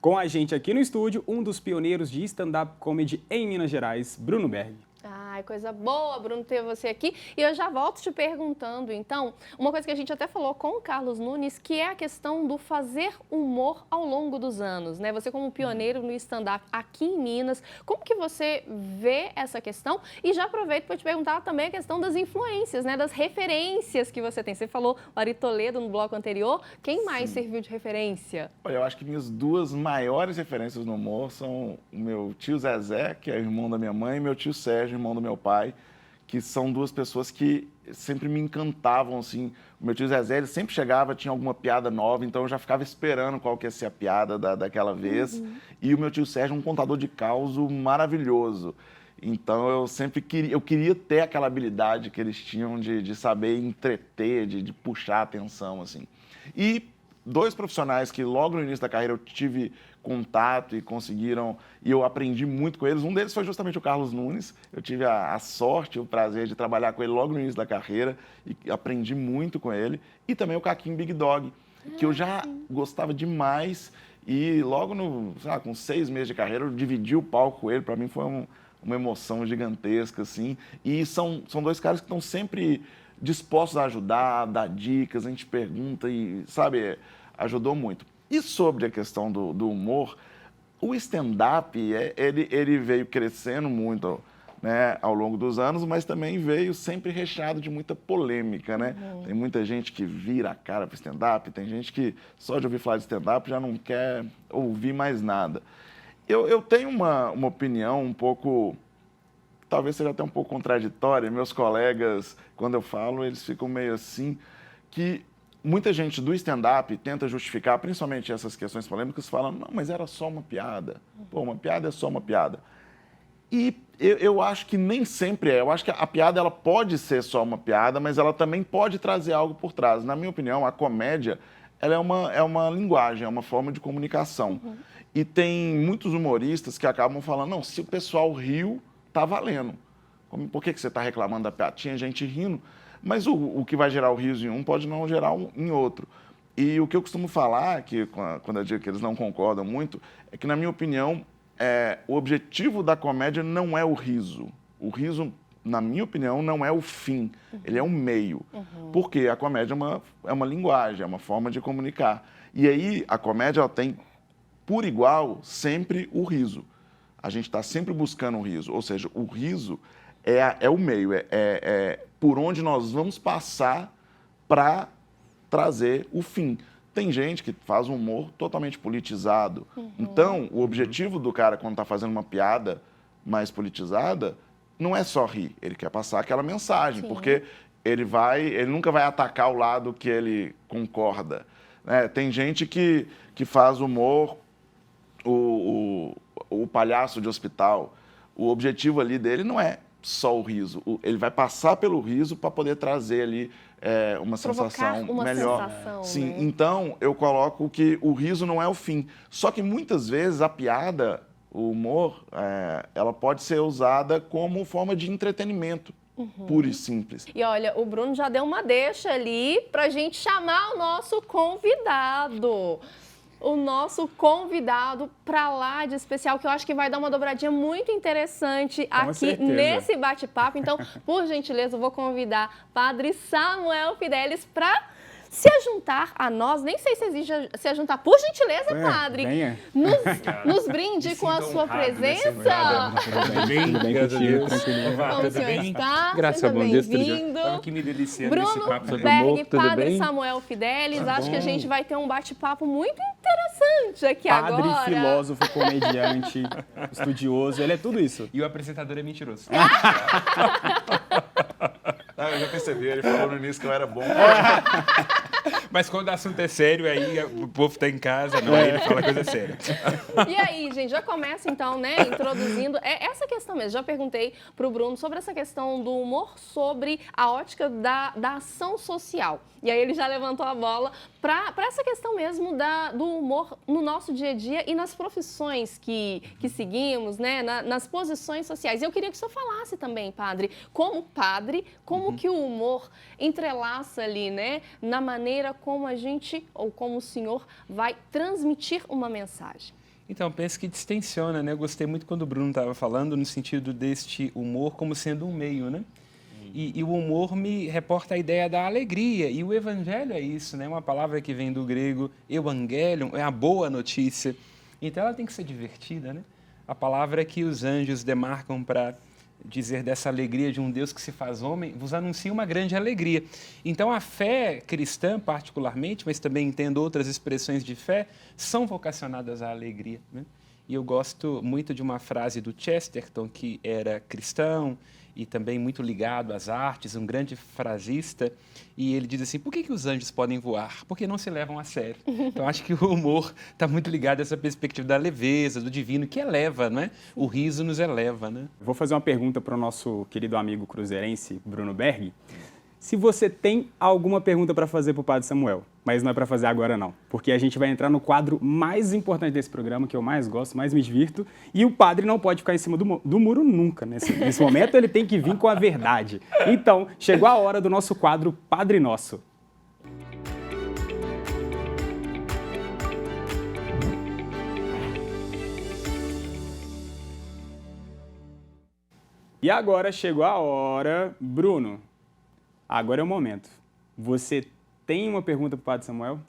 Com a gente aqui no estúdio, um dos pioneiros de stand-up comedy em Minas Gerais, Bruno Berg. Ai, coisa boa, Bruno, ter você aqui. E eu já volto te perguntando, então, uma coisa que a gente até falou com o Carlos Nunes, que é a questão do fazer humor ao longo dos anos, né? Você como pioneiro no stand-up aqui em Minas, como que você vê essa questão? E já aproveito para te perguntar também a questão das influências, né? Das referências que você tem. Você falou o Ari Toledo no bloco anterior. Quem mais serviu de referência? Olha, eu acho que minhas duas maiores referências no humor são o meu tio Zezé, que é irmão da minha mãe, e meu tio Sérgio, irmão do meu pai, que são duas pessoas que sempre me encantavam, assim. O meu tio Zezé, ele sempre chegava, tinha alguma piada nova, então eu já ficava esperando qual que ia ser a piada daquela vez. E o meu tio Sérgio é um contador de causo maravilhoso. Então eu sempre queria ter aquela habilidade que eles tinham de saber entreter, de puxar a atenção, assim. E dois profissionais que logo no início da carreira eu tive contato e conseguiram, e eu aprendi muito com eles. Um deles foi justamente o Carlos Nunes. Eu tive a sorte, o prazer de trabalhar com ele logo no início da carreira e aprendi muito com ele. E também o Caquinho Big Dog, que eu já gostava demais e logo com 6 meses de carreira eu dividi o palco com ele. Para mim foi uma emoção gigantesca, assim. E são dois caras que estão sempre dispostos a ajudar, a dar dicas, a gente pergunta e, sabe, ajudou muito. E sobre a questão do humor, o stand-up, ele veio crescendo muito, né, ao longo dos anos, mas também veio sempre recheado de muita polêmica, né? Tem muita gente que vira a cara para stand-up, tem gente que só de ouvir falar de stand-up já não quer ouvir mais nada. Eu tenho uma opinião um pouco, talvez seja até um pouco contraditória. Meus colegas, quando eu falo, eles ficam meio assim, que muita gente do stand-up tenta justificar, principalmente essas questões polêmicas, falam, não, mas era só uma piada. Pô, uma piada é só uma piada. E eu acho que nem sempre é. Eu acho que a piada ela pode ser só uma piada, mas ela também pode trazer algo por trás. Na minha opinião, a comédia ela é uma linguagem, é uma forma de comunicação. E tem muitos humoristas que acabam falando, não, se o pessoal riu, tá valendo. Por que você está reclamando da piada? Tinha gente rindo, mas o que vai gerar o riso em um pode não gerar em outro. E o que eu costumo falar, que quando eu digo que eles não concordam muito, é que, na minha opinião, o objetivo da comédia não é o riso. O riso, na minha opinião, não é o fim, ele é um meio. Porque a comédia é uma linguagem, é uma forma de comunicar. E aí a comédia ela tem, por igual, sempre o riso. A gente está sempre buscando o riso, ou seja, o riso é o meio, é por onde nós vamos passar para trazer o fim. Tem gente que faz um humor totalmente politizado. Então, o objetivo do cara, quando está fazendo uma piada mais politizada, não é só rir, ele quer passar aquela mensagem, porque ele nunca vai atacar o lado que ele concorda, né? Tem gente que faz humor, o palhaço de hospital, o objetivo ali dele não é só o riso, ele vai passar pelo riso para poder trazer ali uma sensação melhor. Sim, né? Então eu coloco que o riso não é o fim. Só que muitas vezes a piada, o humor, ela pode ser usada como forma de entretenimento. Puro e simples. E olha, o Bruno já deu uma deixa ali para a gente chamar o nosso convidado. O nosso convidado para lá de especial, que eu acho que vai dar uma dobradinha muito interessante aqui nesse bate-papo. Então, por gentileza, eu vou convidar Padre Samuel Fidelis para se juntar a nós. Nem sei se existe se juntar. Por gentileza, Padre, nos brinde com a sua presença. Tudo bem contigo, tranquilo. Como o senhor está? Graças a Deus, bem-vindo. Estava aqui me deliciando nesse papo. Bruno Berg, Padre Samuel Fidelis. Acho que a gente vai ter um bate-papo muito interessante aqui agora. Padre, filósofo, comediante, estudioso, ele é tudo isso. E o apresentador é mentiroso. Eu já percebi, ele falou no início que eu era bom. Mas quando o assunto é sério, aí o povo tá em casa, não, aí ele fala coisa séria. E aí, gente, já começa então, né, introduzindo essa questão mesmo. Já perguntei pro Bruno sobre essa questão do humor, sobre a ótica da ação social. E aí ele já levantou a bola para essa questão mesmo do humor no nosso dia a dia e nas profissões que seguimos, né, nas posições sociais. E eu queria que o senhor falasse também, padre, como que o humor entrelaça ali, né, na maneira como a gente, ou como o senhor, vai transmitir uma mensagem. Então, penso que distensiona, né? Eu gostei muito quando o Bruno estava falando no sentido deste humor como sendo um meio, né? E o humor me reporta a ideia da alegria. E o evangelho é isso, né? Uma palavra que vem do grego evangelion, é a boa notícia. Então, ela tem que ser divertida, né? A palavra que os anjos demarcam para dizer dessa alegria de um Deus que se faz homem, vos anuncia uma grande alegria. Então, a fé cristã, particularmente, mas também entendo outras expressões de fé, são vocacionadas à alegria, né? E eu gosto muito de uma frase do Chesterton, que era cristão e também muito ligado às artes, um grande frasista, e ele diz assim, por que os anjos podem voar? Porque não se levam a sério. Então, acho que o humor está muito ligado a essa perspectiva da leveza, do divino, que eleva, né? O riso nos eleva, né? Vou fazer uma pergunta para o nosso querido amigo cruzeirense, Bruno Berg. Se você tem alguma pergunta para fazer para o Padre Samuel, mas não é para fazer agora não, porque a gente vai entrar no quadro mais importante desse programa, que eu mais gosto, mais me divirto, e o padre não pode ficar em cima do muro nunca. Nesse momento ele tem que vir com a verdade. Então, chegou a hora do nosso quadro Padre Nosso. E agora chegou a hora, Bruno. Agora é o momento. Você tem uma pergunta para o Padre Samuel?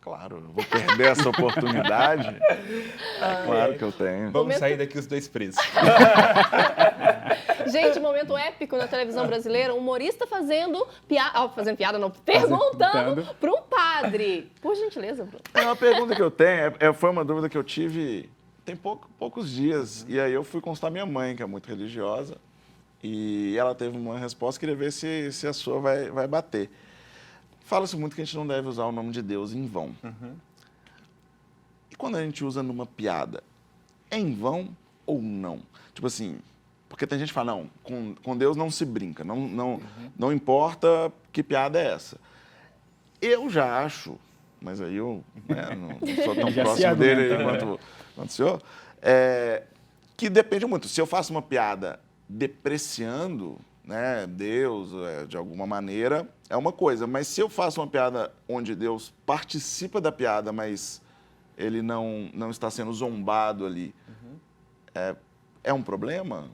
Claro, eu vou perder essa oportunidade. Claro que eu tenho. Vamos sair daqui os dois presos. Gente, momento épico na televisão brasileira, um humorista fazendo piada, não, perguntando para um padre. Por gentileza, Bruno. Uma pergunta que eu tenho, foi uma dúvida que eu tive tem poucos dias. E aí eu fui consultar minha mãe, que é muito religiosa. E ela teve uma resposta, queria ver se a sua vai bater. Fala-se muito que a gente não deve usar o nome de Deus em vão. E quando a gente usa numa piada, é em vão ou não? Tipo assim, porque tem gente que fala, não, com Deus não se brinca, não importa que piada é essa. Eu já acho, mas aí eu não sou tão próximo dele quanto o senhor, que depende muito. Se eu faço uma piada depreciando, né, Deus, de alguma maneira, é uma coisa. Mas se eu faço uma piada onde Deus participa da piada, mas ele não está sendo zombado ali, é um problema?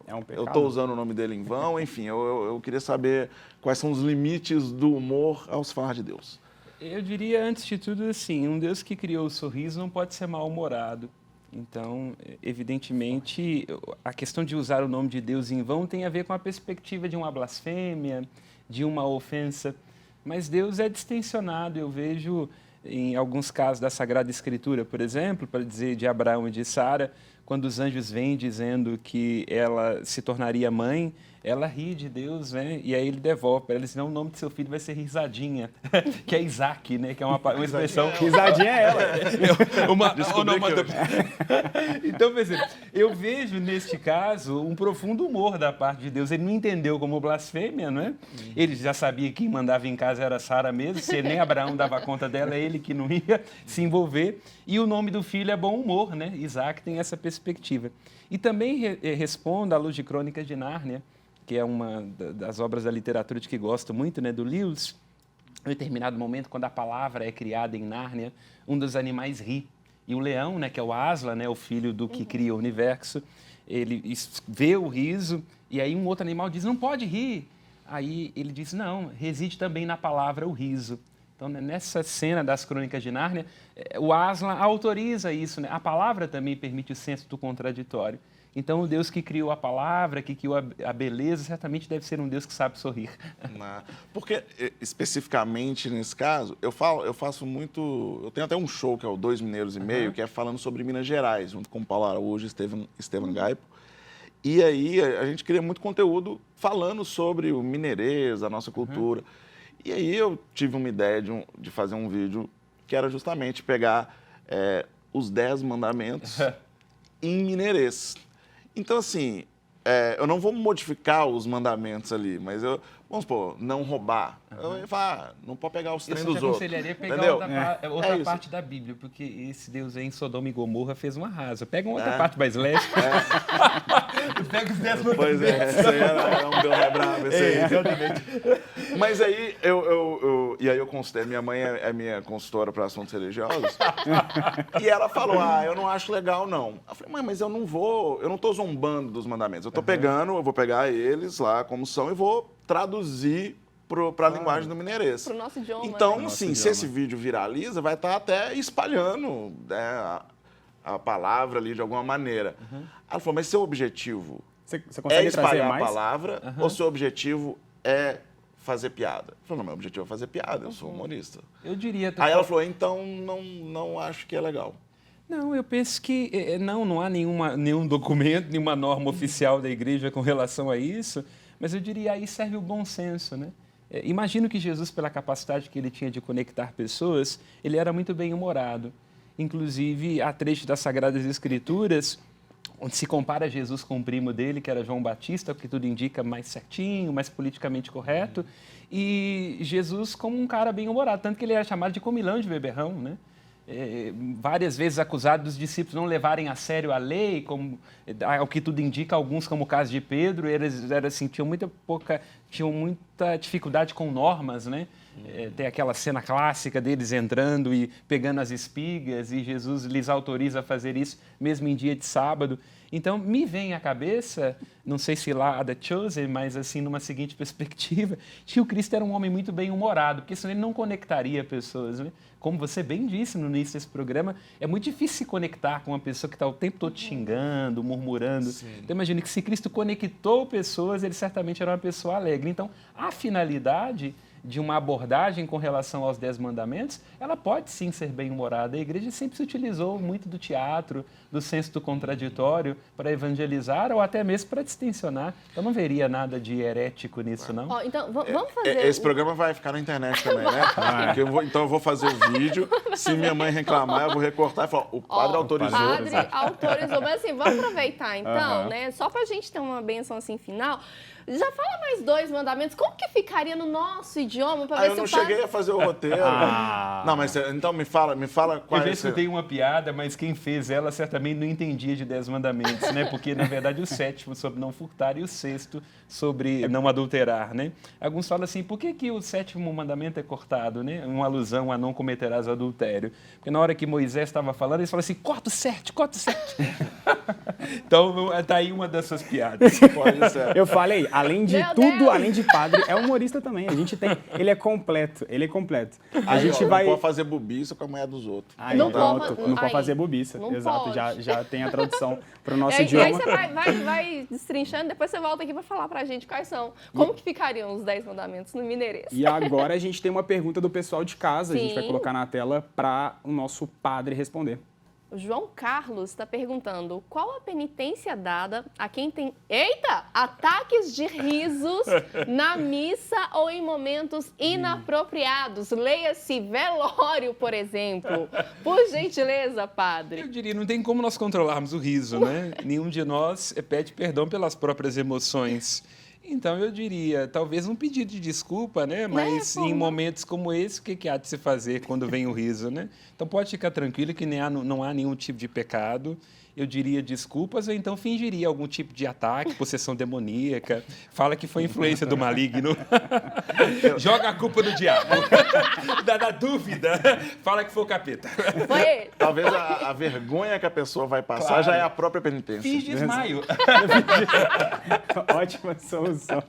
É um pecado? Eu estou usando o nome dele em vão? Enfim, eu queria saber quais são os limites do humor ao se falar de Deus. Eu diria, antes de tudo, assim, um Deus que criou o sorriso não pode ser mal-humorado. Então, evidentemente, a questão de usar o nome de Deus em vão tem a ver com a perspectiva de uma blasfêmia, de uma ofensa. Mas Deus é distensionado. Eu vejo, em alguns casos da Sagrada Escritura, por exemplo, para dizer de Abraão e de Sara, quando os anjos vêm dizendo que ela se tornaria mãe, ela ri de Deus, né? E aí ele devolve para ela, senão o nome do seu filho vai ser Risadinha, que é Isaac, né? Que é uma expressão... Risadinha é ela. Então, por exemplo, eu vejo neste caso um profundo humor da parte de Deus. Ele não entendeu como blasfêmia, não é? Ele já sabia que quem mandava em casa era Sara mesmo, se nem Abraão dava conta dela, é ele que não ia se envolver. E o nome do filho é bom humor, né? Isaac tem essa perspectiva. E também respondo à luz de Crônicas de Nárnia, que é uma das obras da literatura de que gosto muito, né, do Lewis. Em determinado momento, quando a palavra é criada em Nárnia, um dos animais ri. E o leão, né, que é o Aslan, né, o filho do que cria o universo, ele vê o riso, e aí um outro animal diz, não pode rir. Aí ele diz, não, reside também na palavra o riso. Então, nessa cena das Crônicas de Nárnia, o Aslan autoriza isso, né? A palavra também permite o senso do contraditório. Então, o Deus que criou a palavra, que criou a beleza, certamente deve ser um Deus que sabe sorrir. Porque, especificamente nesse caso, eu faço muito... Eu tenho até um show, que é o 2 Mineiros e Meio, que é falando sobre Minas Gerais, junto com o Paulo Araújo e Estevam Gaipo. E aí, a gente cria muito conteúdo falando sobre o mineirês, a nossa cultura. E aí, eu tive uma ideia de fazer um vídeo que era justamente pegar os 10 mandamentos em mineirês. Então, assim, eu não vou modificar os mandamentos ali, mas vamos supor, não roubar. Eu ia falar, não pode pegar os trem dos outros. Eu aconselharia pegar outra parte da Bíblia, porque esse Deus aí em Sodoma e Gomorra fez um arraso. Pega uma outra parte mais leve. Pega os 10 mandamentos. Pois esse aí era um Deus bravo, esse aí. Exatamente. Mas aí, E aí eu considero, minha mãe é minha consultora para assuntos religiosos. E ela falou, eu não acho legal, não. Eu falei, mãe, mas eu não tô zombando dos mandamentos. Eu vou pegar eles lá como são e vou traduzir para a linguagem do mineirês. Pro nosso idioma. Então, né? sim, se esse vídeo viraliza, vai estar até espalhando, né, a palavra ali de alguma maneira. Ela falou, mas seu objetivo Você é consegue trazer espalhar a mais? palavra ou seu objetivo é fazer piada? Eu falei, não, meu objetivo é fazer piada, eu sou humorista. Eu diria... Aí ela falou, então não acho que é legal. Não, eu penso que não há nenhum documento, nenhuma norma oficial da igreja com relação a isso, mas eu diria aí serve o bom senso, né? Imagino que Jesus, pela capacidade que ele tinha de conectar pessoas, ele era muito bem-humorado. Inclusive, há trechos das Sagradas Escrituras onde se compara Jesus com o primo dele, que era João Batista, porque tudo indica mais certinho, mais politicamente correto, e Jesus como um cara bem-humorado, tanto que ele era chamado de comilão de beberrão, né? Várias vezes acusado dos discípulos não levarem a sério a lei, como, ao que tudo indica, alguns, como o caso de Pedro, eles assim, tinham muita dificuldade com normas, né? Tem aquela cena clássica deles entrando e pegando as espigas, e Jesus lhes autoriza a fazer isso mesmo em dia de sábado. Então, me vem à cabeça, não sei se lá a The Chosen, mas assim, numa seguinte perspectiva, que o Cristo era um homem muito bem-humorado, porque senão ele não conectaria pessoas, né? Como você bem disse no início desse programa, é muito difícil se conectar com uma pessoa que está o tempo todo xingando, murmurando. Sim. Então, imagine que se Cristo conectou pessoas, ele certamente era uma pessoa alegre. Então, a finalidade de uma abordagem com relação aos 10 mandamentos, ela pode sim ser bem-humorada. A igreja sempre se utilizou muito do teatro, do senso do contraditório para evangelizar ou até mesmo para distensionar. Eu não veria nada de herético nisso, não. Então, vamos fazer... Esse programa vai ficar na internet também, né? Então eu vou fazer o vídeo, se minha mãe reclamar, eu vou recortar e falar, o padre autorizou. O padre autorizou, mas assim, vamos aproveitar então, né? Só para a gente ter uma benção assim final. Já fala mais 2 mandamentos. Como que ficaria no nosso idioma para ver se eu não cheguei a fazer o roteiro. Não, mas então me fala qual é. Eu escutei uma piada, mas quem fez ela certamente não entendia de 10 mandamentos, né? Porque, na verdade, o 7º sobre não furtar e o 6º sobre não adulterar, né? Alguns falam assim, por que o 7º mandamento é cortado, né? Uma alusão a não cometerás adultério. Porque na hora que Moisés estava falando, eles falam assim, corta o 7. Então, tá aí uma dessas piadas. Pode ser. Eu falei, além de tudo, além de padre, é humorista também. A gente tem, ele é completo. A gente vai... Não pode fazer bobiça com a mulher dos outros. Aí, não pode fazer bobiça. Exato, já tem a tradução para o nosso idioma. E aí você vai destrinchando, depois você volta aqui para falar para a gente quais são. Como que ficariam os 10 mandamentos no mineirês? E agora a gente tem uma pergunta do pessoal de casa. Sim. A gente vai colocar na tela para o nosso padre responder. O João Carlos está perguntando qual a penitência dada a quem tem, ataques de risos na missa ou em momentos inapropriados. Leia-se velório, por exemplo. Por gentileza, padre. Eu diria, não tem como nós controlarmos o riso, né? Nenhum de nós pede perdão pelas próprias emoções. Então, eu diria, talvez um pedido de desculpa, né? Mas em momentos como esse, o que há de se fazer quando vem o riso, né? Então, pode ficar tranquilo que não há nenhum tipo de pecado. Eu diria desculpas ou então fingiria algum tipo de ataque, possessão demoníaca. Fala que foi influência do maligno. Joga a culpa no diabo. Da dúvida. Fala que foi o capeta. Foi ele. Talvez a vergonha que a pessoa vai passar já é a própria penitência. Fiz desmaio. Ótima solução.